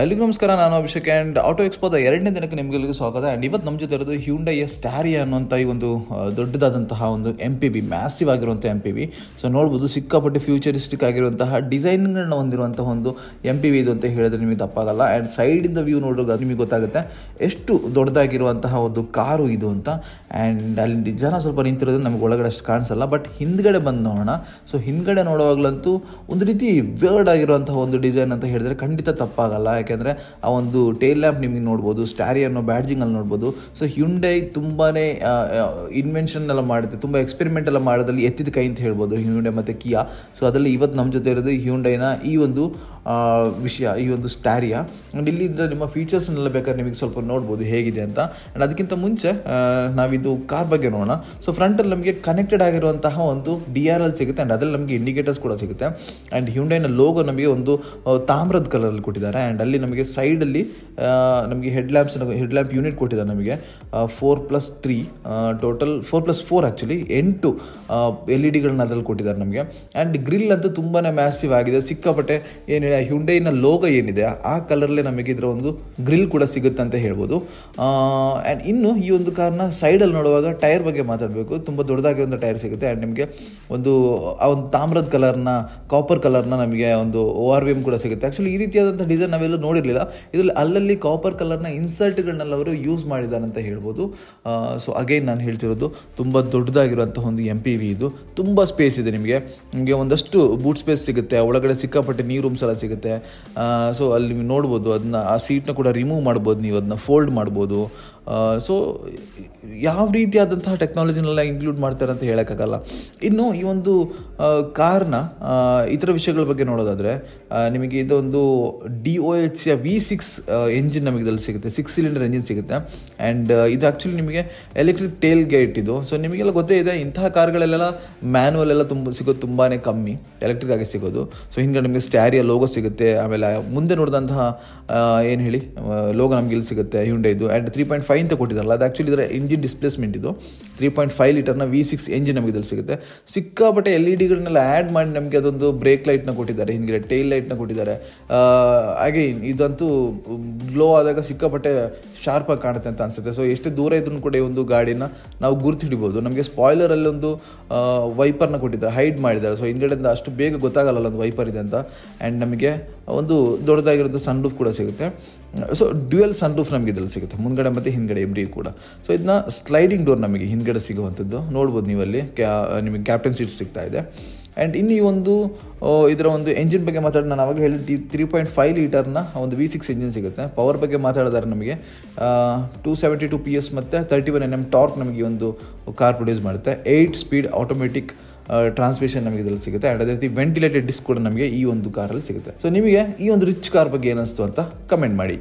ಎಲ್ಲಿಗೂ ನಮಸ್ಕಾರ, ನಾನು ಅಭಿಷೇಕ್ ಆ್ಯಂಡ್ ಆಟೋ ಎಕ್ಸ್ಪೋದ 2ನೇ ದಿನಕ್ಕೆ ನಿಮಗೆಲ್ಲರಿಗೂ ಸ್ವಾಗತ. ಆ್ಯಂಡ್ ಇವತ್ತು ನಮ್ಮ ಜೊತೆ ಇರೋದು ಹ್ಯುಂಡೈ ಸ್ಟಾರಿಯಾ ಅನ್ನುವಂಥ ಈ ಒಂದು ದೊಡ್ಡದಾದಂತಹ ಒಂದು MPV, ಮ್ಯಾಸಿವ್ ಆಗಿರುವಂಥ MPV. ಸೊ ನೋಡ್ಬೋದು, ಸಿಕ್ಕಾಪಟ್ಟೆ ಫ್ಯೂಚರಿಸ್ಟಿಕ್ ಆಗಿರುವಂತಹ ಡಿಸೈನ್ಗಳನ್ನ ಹೊಂದಿರುವಂತಹ ಒಂದು MPV ಇದು ಅಂತ ಹೇಳಿದ್ರೆ ನಿಮಗೆ ತಪ್ಪಾಗಲ್ಲ. ಆ್ಯಂಡ್ ಸೈಡಿಂದ ವ್ಯೂ ನೋಡೋದು ನಿಮಗೆ ಗೊತ್ತಾಗುತ್ತೆ ಎಷ್ಟು ದೊಡ್ಡದಾಗಿರುವಂತಹ ಒಂದು ಕಾರು ಇದು ಅಂತ. ಆ್ಯಂಡ್ ಅಲ್ಲಿ ಜನ ಸ್ವಲ್ಪ ನಿಂತಿರೋದು ನಮಗೆ ಒಳಗಡೆ ಅಷ್ಟು ಕಾಣಿಸಲ್ಲ, ಬಟ್ ಹಿಂದ್ಗಡೆ ಬಂದು ನೋಡೋಣ. ಸೊ ಹಿಂದ್ಗಡೆ ನೋಡುವಾಗಲಂತೂ ಒಂದು ರೀತಿ ವರ್ಡ್ ಆಗಿರುವಂತಹ ಒಂದು ಡಿಸೈನ್ ಅಂತ ಹೇಳಿದ್ರೆ ಖಂಡಿತ ತಪ್ಪಾಗಲ್ಲ. ಯಾಕೆಂದರೆ ಆ ಒಂದು ಟೇಲ್ ಲ್ಯಾಂಪ್ ನಿಮಗೆ ನೋಡ್ಬೋದು, ಸ್ಟಾರಿಯಾ ಅನ್ನೋ ಬ್ಯಾಡ್ಜಿಂಗಲ್ಲಿ ನೋಡ್ಬೋದು. ಸೊ ಹ್ಯುಂಡೈ ತುಂಬಾ ಇನ್ವೆನ್ಷನ್ ಎಲ್ಲ ಮಾಡುತ್ತೆ, ತುಂಬ ಎಕ್ಸ್ಪೆರಿಮೆಂಟ್ ಎಲ್ಲ ಮಾಡೋದ್ರಲ್ಲಿ ಎತ್ತಿದ ಕೈ ಅಂತ ಹೇಳ್ಬೋದು ಹ್ಯುಂಡೈ ಮತ್ತು ಕಿಯಾ. ಸೊ ಅದರಲ್ಲಿ ಇವತ್ತು ನಮ್ಮ ಜೊತೆ ಇರೋದು ಹ್ಯುಂಡೈನ ಈ ಒಂದು ವಿಷಯ, ಈ ಒಂದು ಸ್ಟಾರಿಯಾ. ಆ್ಯಂಡ್ ಇಲ್ಲಿಂದ ನಿಮ್ಮ ಫೀಚರ್ಸ್ನೆಲ್ಲ ಬೇಕಾದ್ರೆ ನಿಮಗೆ ಸ್ವಲ್ಪ ನೋಡ್ಬೋದು ಹೇಗಿದೆ ಅಂತ. ಆ್ಯಂಡ್ ಅದಕ್ಕಿಂತ ಮುಂಚೆ ನಾವಿದು ಕಾರ್ ಬಗ್ಗೆ ನೋಡೋಣ. ಸೊ ಫ್ರಂಟಲ್ಲಿ ನಮಗೆ ಕನೆಕ್ಟೆಡ್ ಆಗಿರುವಂತಹ ಒಂದು DRL ಸಿಗುತ್ತೆ. ಆ್ಯಂಡ್ ಅದರಲ್ಲಿ ನಮಗೆ ಇಂಡಿಕೇಟರ್ಸ್ ಕೂಡ ಸಿಗುತ್ತೆ. ಆ್ಯಂಡ್ ಹ್ಯುಂಡೈನ ಲೋಗೋ ನಮಗೆ ಒಂದು ತಾಮ್ರದ ಕಲರಲ್ಲಿ ಕೊಟ್ಟಿದ್ದಾರೆ. ಆ್ಯಂಡ್ ಅಲ್ಲಿ ನಮಗೆ ಸೈಡಲ್ಲಿ ನಮಗೆ ಹೆಡ್ ಲ್ಯಾಂಪ್ ಯೂನಿಟ್ ಕೊಟ್ಟಿದ್ದಾರೆ. ನಮಗೆ 4+3 ಟೋಟಲ್ 4+4 ಆ್ಯಕ್ಚುಲಿ 8 LED ಅದರಲ್ಲಿ ಕೊಟ್ಟಿದ್ದಾರೆ ನಮಗೆ. ಆ್ಯಂಡ್ ಗ್ರಿಲ್ ಅಂತೂ ತುಂಬಾ ಮ್ಯಾಸಿವ್ ಆಗಿದೆ, ಸಿಕ್ಕಾಪಟ್ಟೆ. ಏನಿದೆ ಹ್ಯುಂಡೈನ ಲೋಗೋ ಏನಿದೆ ಆ ಕಲರ್ಲೇ ನಮಗೆ ಇದರ ಒಂದು ಗ್ರಿಲ್ ಕೂಡ ಸಿಗುತ್ತೆ ಅಂತ ಹೇಳ್ಬೋದು. ಆ್ಯಂಡ್ ಇನ್ನು ಈ ಒಂದು ಕಾರ್ನ ಸೈಡಲ್ಲಿ ನೋಡುವಾಗ ಟೈರ್ ಬಗ್ಗೆ ಮಾತಾಡಬೇಕು. ತುಂಬ ದೊಡ್ಡದಾಗಿರುವಂಥ ಟೈರ್ ಸಿಗುತ್ತೆ. ಆ್ಯಂಡ್ ನಿಮಗೆ ಒಂದು ತಾಮ್ರದ ಕಲರ್ನ, ಕಾಪರ್ ಕಲರ್ನ ನಮಗೆ ಒಂದು ORVM ಕೂಡ ಸಿಗುತ್ತೆ. ಆ್ಯಕ್ಚುಲಿ ಈ ರೀತಿಯಾದಂಥ ಡಿಸೈನ್ ನಾವೆಲ್ಲೂ ನೋಡಿರಲಿಲ್ಲ. ಇದರಲ್ಲಿ ಅಲ್ಲಲ್ಲಿ ಕಾಪರ್ ಕಲರ್ನ ಇನ್ಸರ್ಟ್ಗಳನ್ನೆಲ್ಲ ಅವರು ಯೂಸ್ ಮಾಡಿದ್ದಾರೆ ಅಂತ ಹೇಳ್ಬೋದು. ಸೊ ಅಗೈನ್ ನಾನು ಹೇಳ್ತಿರೋದು ತುಂಬ ದೊಡ್ಡದಾಗಿರುವಂಥ ಒಂದು MPV ಇದು. ತುಂಬ ಸ್ಪೇಸ್ ಇದೆ, ನಿಮಗೆ ಒಂದಷ್ಟು ಬೂಟ್ ಸ್ಪೇಸ್ ಸಿಗುತ್ತೆ. ಒಳಗಡೆ ಸಿಕ್ಕಾಪಟ್ಟೆ ನೀರು ರೂಮ್ಸ್ ಎಲ್ಲ ಸಿಗುತ್ತೆ. ಸೊ ಅಲ್ಲಿ ನೀವು ನೋಡ್ಬೋದು, ಅದನ್ನ ಆ ಸೀಟ್ನ ಕೂಡ ರಿಮೂವ್ ಮಾಡ್ಬೋದು, ನೀವು ಅದನ್ನ ಫೋಲ್ಡ್ ಮಾಡ್ಬೋದು. ಸೊ ಯಾವ ರೀತಿಯಾದಂತಹ ಟೆಕ್ನಾಲಜಿನೆಲ್ಲ ಇನ್ಕ್ಲೂಡ್ ಮಾಡ್ತಾರೆ ಅಂತ ಹೇಳೋಕ್ಕಾಗಲ್ಲ. ಇನ್ನು ಈ ಒಂದು ಕಾರ್ನ ಇತರ ವಿಷಯಗಳ ಬಗ್ಗೆ ನೋಡೋದಾದರೆ ನಿಮಗೆ ಇದೊಂದು DOHC V6 ಎಂಜಿನ್ ನಮಗೆ ಇದರಲ್ಲಿ ಸಿಗುತ್ತೆ. 6 ಸಿಲಿಂಡರ್ ಎಂಜಿನ್ ಸಿಗುತ್ತೆ. ಆ್ಯಂಡ್ ಇದು ಆ್ಯಕ್ಚುಲಿ ನಿಮಗೆ ಎಲೆಕ್ಟ್ರಿಕ್ ಟೇಲ್ ಗೇಟ್ ಇದು. ಸೊ ನಿಮಗೆಲ್ಲ ಗೊತ್ತೇ ಇದೆ, ಇಂತಹ ಕಾರ್ಗಳಲ್ಲೆಲ್ಲ ಮ್ಯಾನ್ಯಲ್ ಎಲ್ಲ ಸಿಗೋದು ತುಂಬಾ ಕಮ್ಮಿ, ಎಲೆಕ್ಟ್ರಿಕ್ ಆಗಿ ಸಿಗೋದು. ಸೊ ಹಿಂಗೆ ನಿಮಗೆ ಸ್ಟಾರಿಯಾ ಲೋಗೋ ಸಿಗುತ್ತೆ. ಆಮೇಲೆ ಮುಂದೆ ನೋಡಿದಂತಹ ಏನು ಹೇಳಿ ಲೋಗೋ ನಮಗೆ ಇಲ್ಲಿ ಸಿಗುತ್ತೆ ಹ್ಯುಂಡೈದು. ಆ್ಯಂಡ್ 3.5 ಅಂತ ಕೊಟ್ಟಿದ್ದಾರಲ್ಲ, ಅದು ಆ್ಯಕ್ಚುಲಿ ಇದರ ಇಂಜಿನ್ ಡಿಸ್ಪ್ಲೇಸ್ಮೆಂಟ್ ಇದು. 3.5 ಲೀಟರ್ನ V6 ಎಂಜಿನ್ ನಮಗೆ ಇದಲ್ಲಿ ಸಿಗುತ್ತೆ. ಸಿಕ್ಕಾಪಟ್ಟೆ LEDಗಳನ್ನೆಲ್ಲ ಆ್ಯಡ್ ಮಾಡಿ ನಮಗೆ ಅದೊಂದು ಬ್ರೇಕ್ ಲೈಟ್ನ ಕೊಟ್ಟಿದ್ದಾರೆ, ಹಿಂದ್ಗಡೆ ಟೈಲ್ ಲೈಟ್ನ ಕೊಟ್ಟಿದ್ದಾರೆ. ಹಾಗೆ ಇದಂತೂ ಗ್ಲೋ ಆದಾಗ ಸಿಕ್ಕಾಪಟ್ಟೆ ಶಾರ್ಪಾಗಿ ಕಾಣುತ್ತೆ ಅಂತ ಅನಿಸುತ್ತೆ. ಸೊ ಎಷ್ಟು ದೂರ ಇದ್ರೂ ಕೂಡ ಈ ಒಂದು ಗಾಡಿನ ನಾವು ಗುರ್ತು ಹಿಡಿಬೋದು. ನಮಗೆ ಸ್ಪಾಯ್ಲರಲ್ಲಿ ಒಂದು ವೈಪರ್ನ ಕೊಟ್ಟಿದ್ದಾರೆ, ಹೈಡ್ ಮಾಡಿದ್ದಾರೆ. ಸೊ ಹಿಂದ್ಗಡೆಯಿಂದ ಅಷ್ಟು ಬೇಗ ಗೊತ್ತಾಗಲ್ಲ ಒಂದು ವೈಪರ್ ಇದೆ ಅಂತ. ಆ್ಯಂಡ್ ನಮಗೆ ಒಂದು ದೊಡ್ಡದಾಗಿರೋದು ಸನ್ ರೂಫ್ ಕೂಡ ಸಿಗುತ್ತೆ. ಸೊ ಡ್ಯುಯಲ್ ಸನ್ ರೂಫ್ ನಮಗೆ ಇದರಲ್ಲಿ ಸಿಗುತ್ತೆ, ಮುಂದ್ಗಡೆ ಮತ್ತು ಹಿಂದ್ಗಡೆ ಇಬ್ಬರಿಗೂ ಕೂಡ. ಸೊ ಇದನ್ನ ಸ್ಲೈಡಿಂಗ್ ಡೋರ್ ನಮಗೆ ಹಿಂದ್ಗಡೆ ಸಿಗುವಂಥದ್ದು ನೋಡ್ಬೋದು ನೀವಲ್ಲಿ. ನಿಮಗೆ ಕ್ಯಾಪ್ಟನ್ ಸೀಟ್ ಸಿಗ್ತಾ ಇದೆ. ಆ್ಯಂಡ್ ಇನ್ನು ಈ ಒಂದು ಇದರ ಒಂದು ಎಂಜಿನ್ ಬಗ್ಗೆ ಮಾತಾಡಿ, ನಾನು ಅವಾಗ ಹೇಳಿದ್ದು 3.5 ಲೀಟರ್ನ ಒಂದು V6 ಎಂಜಿನ್ ಸಿಗುತ್ತೆ. ಪವರ್ ಬಗ್ಗೆ ಮಾತಾಡಿದ್ರೆ ನಮಗೆ 272 PS ಮತ್ತು 31 Nm ಟಾರ್ಕ್ ನಮಗೆ ಒಂದು ಕಾರ್ ಪ್ರೊಡ್ಯೂಸ್ ಮಾಡುತ್ತೆ. 8 ಸ್ಪೀಡ್ ಆಟೋಮೆಟಿಕ್ ಟ್ರಾನ್ಸ್ಮಿಷನ್ ನಮಗೆ ಇದರಲ್ಲಿ ಸಿಗುತ್ತೆ. ಆ್ಯಂಡ್ ಅದೇ ರೀತಿ ವೆಂಟಿಲೇಟೆಡ್ ಡಿಸ್ಕ್ ಕೂಡ ನಮಗೆ ಈ ಒಂದು ಕಾರಲ್ಲಿ ಸಿಗುತ್ತೆ. ಸೊ ನಿಮಗೆ ಈ ಒಂದು ರಿಚ್ ಕಾರ್ ಬಗ್ಗೆ ಏನಿಸ್ತು ಅಂತ ಕಮೆಂಟ್ ಮಾಡಿ.